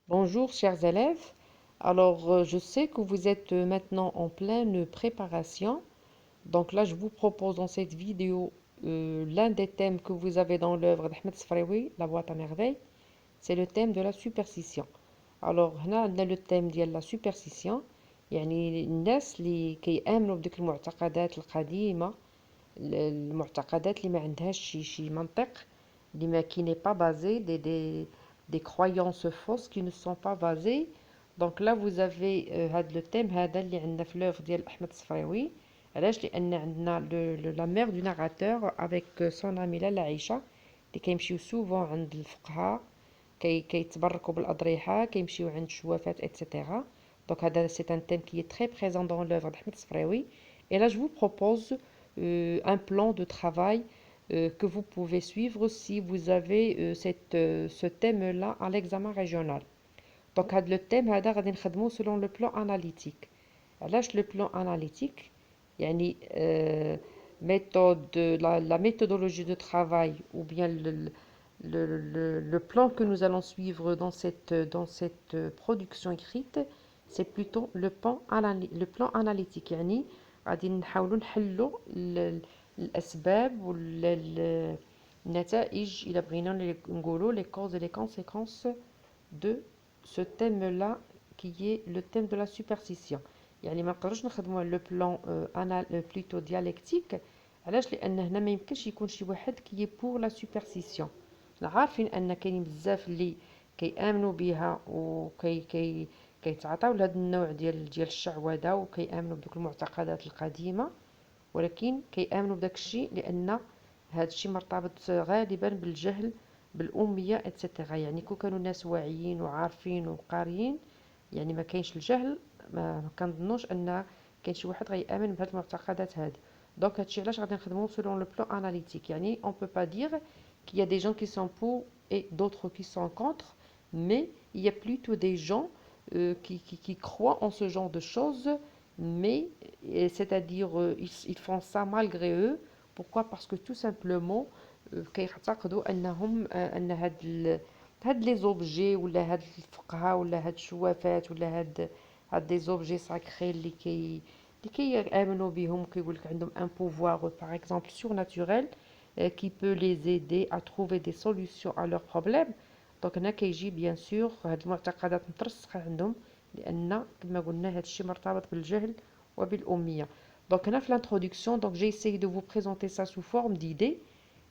Bonjour chers élèves. Je sais que vous êtes maintenant en pleine préparation. Donc là, je vous propose dans cette vidéo l'un des thèmes que vous avez dans l'œuvre d'Ahmed Sfraoui, La boîte à merveilles. C'est le thème de la superstition. هنا عندنا le thème ديال la superstition. يعني الناس اللي كيآمنوا بديك المعتقدات القديمة، المعتقدات اللي ما عندهاش شي منطق، اللي ما qui n'est pas basé des croyances fausses qui ne sont pas basées. Donc là vous avez هذا le thème هذا اللي عندنا في l'œuvre ديال أحمد الصفراوي. علاش؟ لأن عندنا la mère du narrateur avec son amie لاله عائشة اللي كيمشيو سوفون عند الفقهاء، كيتبركوا بالأضرحة، كيمشيو عند الشوافات etc. Donc هذا c'est un thème qui est très présent dans l'œuvre d'Ahmed Sfraoui. Et là je vous propose un plan de travail que vous pouvez suivre si vous avez ce thème-là à l'examen régional. Donc le thème هذا غادي نخدمو selon le plan analytique. علاش le plan analytique؟ يعني méthode, la méthodologie de travail ou bien le plan que nous allons suivre dans cette production écrite, c'est plutôt le plan analytique. يعني غادي نحاولوا نحلوا الأسباب والنتائج إلى بغينا نقولوا les causes et les conséquences de ce thème-là qui est le thème de la superstition. يعني ما نقدروش نخدموا لو بلان بلوتو ديالكتيك. علاش؟ لان هنا ما يمكنش يكون شي واحد كي بور لا سوبرستيسيون. عارفين ان كاينين بزاف اللي كيامنوا بها كيتعاطاو لهذا النوع ديال الشعوذه وكيامنوا بدوك المعتقدات القديمه، ولكن كيامنوا بداك الشيء لان هذا الشيء مرتبط غالبا بالجهل، بالاميه اتسيتيرا. يعني كون كانوا الناس واعيين وعارفين وقاريين، يعني ما كاينش الجهل، ما كنظنوش ان كاين شي واحد غيامن بهاد المعتقدات هادي. دونك هادشي علاش غادي نخدمو selon le plan analytique. يعني on peut pas dire qu'il y a des gens qui sont pour et d'autres qui sont contre, mais il y a plutôt des gens qui croient en ce genre de choses, mais c'est-à-dire ils font ça malgré eux. Pourquoi? Parce que tout simplement كيعتقدوا انهم ان هاد لي زوبجي ولا هاد الفقهاء ولا هاد الشوافات ولا هاد دي زوبجي ساكري اللي كيامنوا بهم، كيقول لك عندهم ان بوفوار par exemple surnaturel qui peut les aider à trouver des solutions à leurs problèmes. دونك هنا كيجي بيان سور هاد المعتقدات مترسخه عندهم، لان كما قلنا هاد الشيء مرتبط بالجهل وبالاميه. دونك هنا في l'introduction donc j'ai essayé de vous présenter ça sous forme d'idées.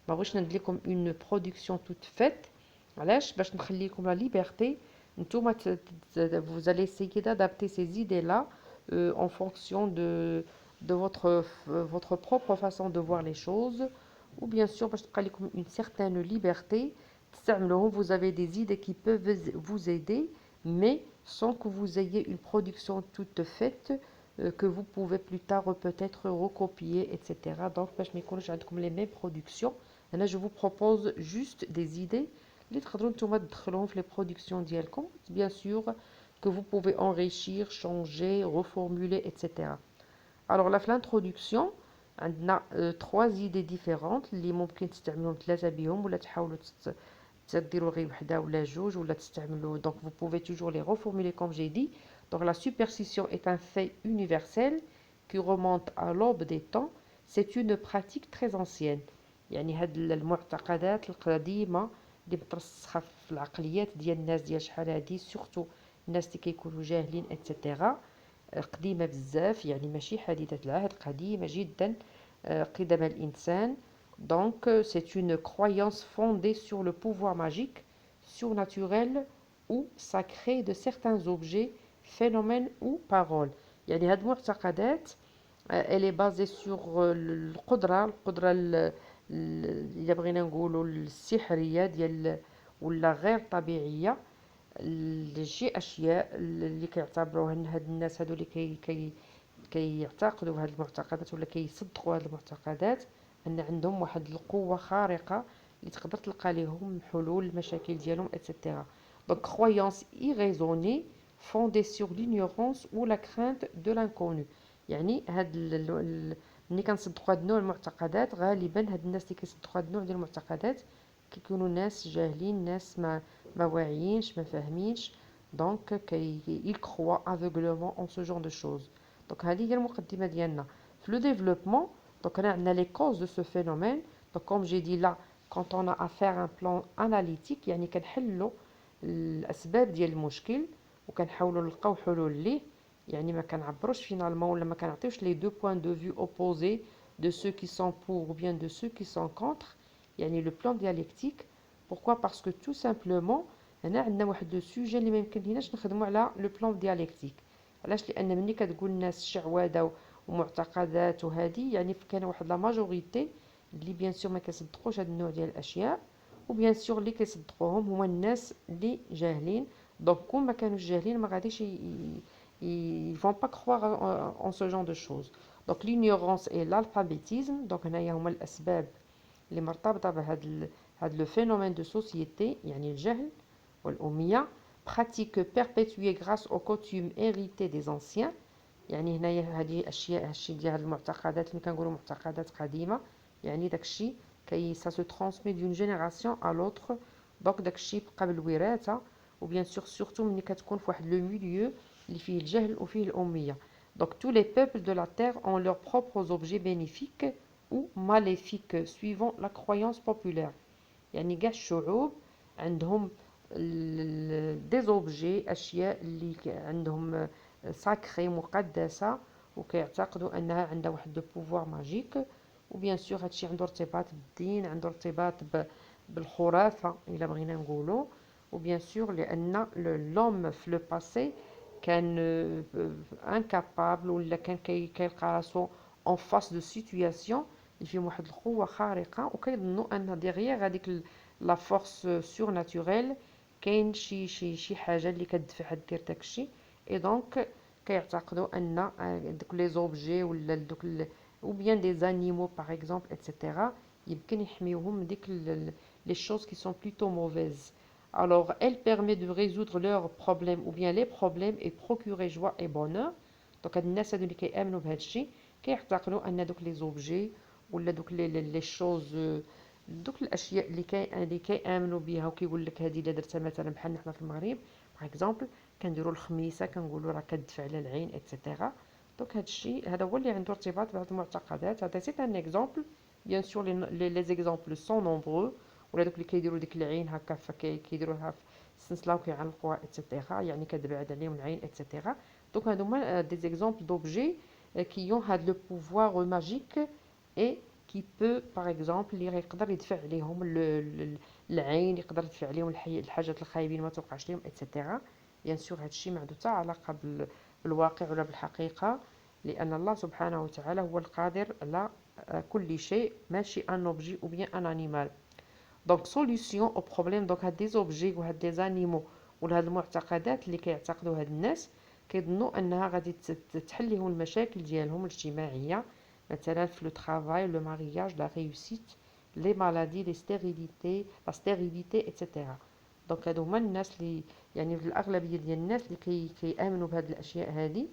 ما بغيتش ندير لكم une production toute faite. علاش؟ باش نخلي لكم la liberté. نتوما vous allez essayer d'adapter ces idées là en fonction de votre propre façon de voir les choses, ou bien sûr باش تبقى لكم une certaine liberté تستعملوهم. Vous avez des idées qui peuvent vous aider, mais sans que vous ayez une production toute faite que vous pouvez plus tard peut-être recopier etc. Donc باش ما يكونوش عندكم les mêmes productions. Là je vous propose juste des idées اللي تقدروا نتوما تدخلوهم في les productions ديالكم. Bien sûr que vous pouvez enrichir, changer, reformuler etc. Alors là في l'introduction عندنا trois idées différentes اللي ممكن تستعملوهم ثلاثة بهم، ولا تحاولوا تديروا غير وحده ولا جوج، ولا تستعملوا. Donc vous pouvez toujours les reformuler comme j'ai dit. Donc la superstition est un fait universel qui remonte à l'aube des temps. C'est une pratique très ancienne. يعني هاد المعتقدات القديمة اللي مترسخة في العقليات ديال الناس ديال شحال هادي، سورتو الناس اللي كيكونوا جاهلين اتسيتيرا، قديمة بزاف، يعني ماشي حديثة العهد، قديمة جدا، قدم الإنسان. Donc c'est une croyance fondée sur le pouvoir magique, surnaturel ou sacré de certains objets, phénomènes ou paroles. يعني هاد المعتقدات elle est basée sur القدرة إلا بغينا نقولوا السحرية ديال ولا غير طبيعية لشي أشياء اللي كيعتبروها هاد الناس هادو اللي كيعتقدوا بهاد المعتقدات ولا كيصدقوا هاد المعتقدات، أن عندهم واحد القوة خارقة اللي تقدر تلقى لهم حلول المشاكل ديالهم etc. Donc croyance irraisonnée fondée sur l'ignorance ou la crainte de l'inconnu. يعني هاد ملي كنصدقوا هاد النوع المعتقدات، غالبا هاد الناس اللي كيصدقوا هاد النوع ديال المعتقدات كيكونوا ناس جاهلين، ناس ما واعيينش، ما فاهمينش. دونك il croit aveuglément en ce genre de choses. دونك هذه هي المقدمة ديالنا في لو ديفلوبمون. دونك هنا عندنا les causes de ce phénomène. Donc comme j'ai dit là, quand on a à faire un plan analytique يعني كنحلوا الأسباب ديال المشكل وكنحاولوا نلقاو حلول ليه. يعني ما كنعبروش فينالمون ولا ما كنعطيوش les deux points de vue opposés de ceux qui sont pour ou bien de ceux qui sont contre. يعني le plan dialectique. Pourquoi? Parce que tout simplement هنا عندنا واحد لو سوجي اللي ما يمكنليناش نخدموا على لو بلان ديالكتيك. علاش؟ لان ملي كتقول الناس شعوذه ومعتقدات وهذه يعني كاين واحد لا ماجوريتي اللي بيان سور ما كيصدقوش هذا النوع ديال الاشياء، وبيان سور اللي كيصدقوهم هما الناس اللي جاهلين. دونك كون ما كانوش جاهلين ما غاديش ils vont pas croire en ce genre de choses. Donc l'ignorance et l'alphabétisme. donc هنايا هما الاسباب اللي مرتبطه بهذا لو فينومين دو سوسيتي يعني الجهل والأمية. pratique perpétuée grâce aux coutumes héritées des anciens. يعني هنايا هذه أشياء هادشي ديال المعتقدات اللي كنقولوا معتقدات قديمة. يعني داكشي كي ça se transmet d'une génération à l'autre. دونك داكشي بقى بالوراثة. وبيان سور سورتو ملي كتكون في واحد لو ميليو اللي فيه الجهل وفيه الأمية. Donc tous les peuples de la terre ont leurs propres objets bénéfiques ou maléfiques suivant la croyance populaire. يعني كاع الشعوب عندهم دي زوبجي اشياء اللي عندهم ساكري مقدسه وكيعتقدوا انها عندها واحد لو بوفوار ماجيك. وبيان سور هادشي عنده ارتباط بالدين، عنده ارتباط بالخرافه الا بغينا نقولوا. وبيان سور لان لوم في لو باسي كان انكابابل ولا كان كيلقى راسو اون فاس دو سيتوياسيون اللي فيهم واحد القوه خارقه وكيظنوا ان ديغيغ هذيك لا فورس سور ناتوريل كاين شي حاجه اللي كتدفعها دير داكشي. اي دونك كيعتقدوا ان دوك لي زوبجي ولا دوك ou bien des animaux par exemple etc. يمكن يحميوهم من ديك les choses qui sont plutôt mauvaises. Alors elle permet de résoudre leurs problèmes ou bien les problèmes et procurer joie et bonheur. donc هاد الناس هادو اللي كيامنوا بهذا الشيء كيعتقدوا ان دوك لي زوبجي ولا دوك لي شوز دوك الاشياء اللي كيامنوا بها وكيقول لك هذه الا درتها مثلا بحال حنا في المغرب باغ اكزومبل كنديروا الخميسه كنقولوا راه كتدفع على العين اكسيتيرا. دونك هذا الشيء هذا هو اللي عنده ارتباط بهذه المعتقدات. هذا سيت ان اكزومبل. بيان سور لي زيكزامبل سون نومبرو. ولا دوك اللي كيديروا ديك العين هكا كيديروها في السنسله وكيعلقوها اكسيتيرا يعني كتبعد عليهم العين اكسيتيرا. دونك هادو هما دي زيكزامبل دوبجي كي ont هاد لو بوفوار ماجيك اي كي بو باغ اكزومبل اللي يقدر يدفع عليهم العين، يقدر يدفع عليهم الحاجات الخايبين ما توقعش لهم اكسيتيرا. بيان سور هادشي ما عنده حتى علاقه بالواقع ولا بالحقيقه، لان الله سبحانه وتعالى هو القادر على كل شيء، ماشي ان اوبجي او بيان ان انيمال. دونك سوليوشن او بروبليم. دونك هاد دي زوبجي وهاد دي زانيمو ولا هاد المعتقدات اللي كيعتقدوا هاد الناس كيظنوا انها غادي تحل لهم المشاكل ديالهم الاجتماعيه، مثلا في لو ترافاي، لو مارياج، لا ريوسيت، لي مالادي، لي ستيريليتي، لا ستيريليتي اكسيتيرا. دونك هادو هما الناس اللي يعني الاغلبيه ديال الناس اللي كيامنوا بهاد الاشياء هذه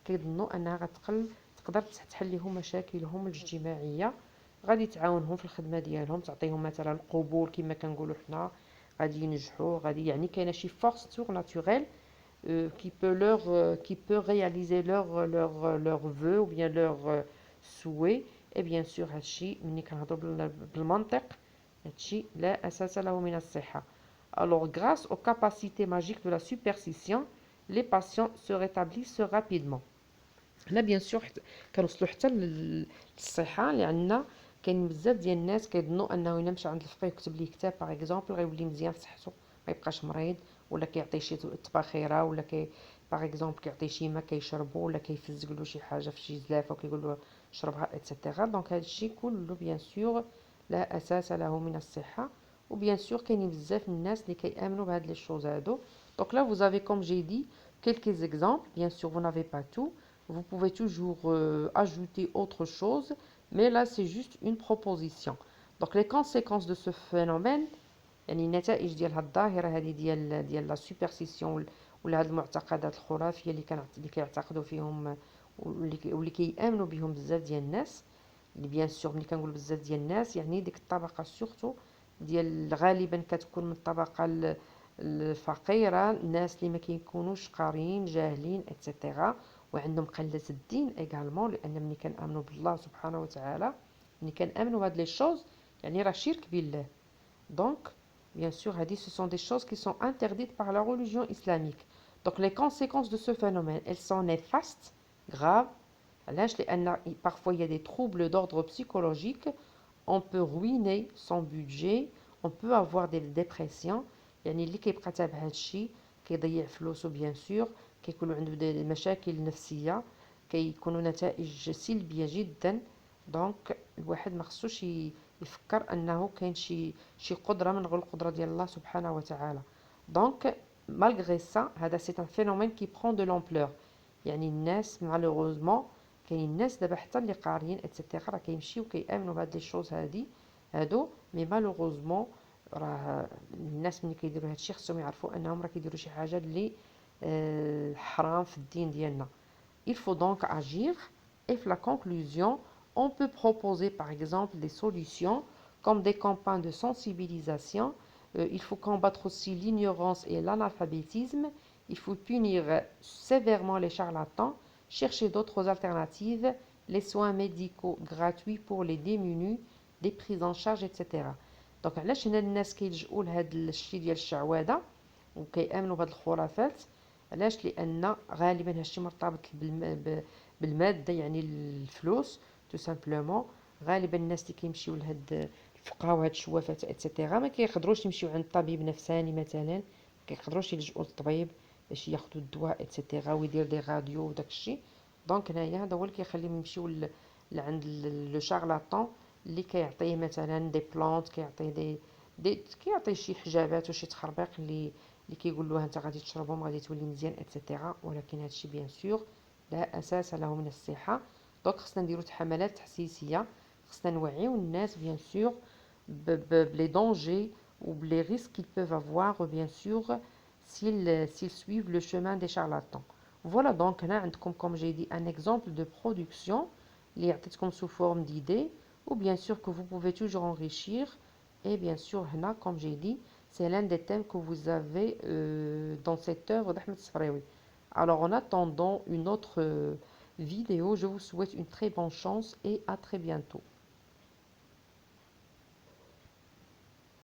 كيظنوا انها تقدر تحل لهم مشاكلهم الاجتماعيه، غادي تعاونهم في الخدمه ديالهم، تعطيهم مثلا القبول كما كنقولوا حنا، غادي ينجحوا، غادي يعني كاينه شي فورس سور ناتوريل qui peut réaliser leurs vœux ou bien leurs souhaits. et bien sûr هادشي ملي كنهضروا بالمنطق هادشي لا اساس له من الصحه. Alors grâce aux capacités magiques de la superstition les patients se rétablissent rapidement. là bien sûr كنوصلوا حتى للصحه، لان كاين بزاف ديال الناس كيظنوا انه الا مشى عند الفقيه وكتب ليه كتاب باغ اكزومبل غيولي مزيان في صحته، ما يبقاش مريض، ولا كيعطيه شي طباخيره، ولا باغ اكزومبل كيعطيه شي ما كيشربو، ولا كيفزق له شي حاجه في شي زلافه وكيقول له شربها اكسيتيرا. دونك هذا الشيء كله بيان سور لا اساس له من الصحه. وبيان سور كاينين بزاف الناس اللي كيامنوا بهاد لي شوز هادو. دونك là vous avez comme j'ai dit quelques exemples. bien sûr vous n'avez pas tout, vous pouvez toujours ajouter autre chose, mais là c'est juste une proposition. donc les conséquences de ce phénomène يعني النتائج ديال هاد الظاهره هذه ديال لا سوبرسيسيون ولا هاد المعتقدات الخرافيه اللي كيعتقدوا فيهم واللي كيامنوا بهم بزاف ديال الناس. اللي بيان سور ملي كنقول بزاف ديال الناس يعني ديك الطبقه سورتو ديال غالبا كتكون من الطبقه الفقيرة، الناس اللي ما كيكونوش قاريين جاهلين اتسيتيرا، وعندهم قلة الدين ايغالمون، لان ملي كنامنوا بالله سبحانه وتعالى، ملي كنامنوا بهاد لي شوز يعني راه شرك بالله. دونك bien sûr هادي ce sont des choses qui sont interdites par la religion islamique. Donc les conséquences de ce phénomène, elles sont néfastes, graves. علاش؟ لان parfois il y a des troubles d'ordre psychologique. On peut ruiner son budget, on peut avoir des dépressions. يعني اللي كيبقى تابع هذا الشيء كيضيع فلوسه بيان سور، كيكونوا عنده دي مشاكل نفسيه، كيكونوا نتائج سلبيه جدا. دونك الواحد ما خصوش يفكر انه كاين شي قدره من غير القدره ديال الله سبحانه وتعالى. دونك malgré ça هذا سي ان فينومين كي برون دو لامبلور. يعني الناس مالوغوزمون كاين الناس دابا حتى اللي قاريين اتسيتيرا راه كيمشيو كيامنوا بهاد لي شوز هادو مي مالوغوزمون راه الناس ملي كيديروا هادشي خصهم يعرفوا انهم راه كيديروا شي حاجه اللي حرام في الدين ديالنا. Il faut donc agir et la conclusion, on peut proposer par exemple des solutions comme des campagnes de sensibilisation. Il faut combattre aussi l'ignorance et l'analphabétisme. Il faut punir sévèrement les charlatans, chercher d'autres alternatives, les soins médicaux gratuits pour les démunis, des prises en charge, etc. دونك علاش هنا الناس كيلجؤوا لهذا الشيء ديال الشعوذه وكيامنوا بهاد الخرافات؟ علاش؟ لان غالبا هادشي مرتبط بالماده، يعني الفلوس تو سامبلومون. غالبا الناس اللي كيمشيو لهاد الفقهاء وهاد الشوافات اتسيتيرا ما كيقدروش يمشيو عند طبيب نفساني مثلا، ما كيقدروش يلجؤوا للطبيب باش ياخذوا الدواء اتسيتيرا ويدير دي راديو وداك الشيء. دونك هنايا هذا هو اللي كيخليهم يمشيو لعند لو شارلاتان اللي كيعطيه مثلا دي بلانت، كيعطيه كيعطيه شي حجابات وشي تخربيق اللي كيقول له انت غادي تشربهم غادي تولي مزيان اتسيتيرا. ولكن هادشي بيان سور لا اساس له من الصحه. دونك خصنا نديرو حملات تحسيسيه، خصنا نوعيو الناس بيان سور بلي دونجي ou les risques qu'ils peuvent avoir bien sûr s'ils suivent le chemin des charlatans. Voilà, donc هنا عندكم comme j'ai dit un exemple de production اللي عطيتكم sous forme d'idée, ou bien sûr que vous pouvez toujours enrichir. Et bien sûr هنا comme j'ai dit c'est l'un des thèmes que vous avez dans cette œuvre d'Ahmed Sfraoui. Alors en attendant une autre vidéo, je vous souhaite une très bonne chance et à très bientôt.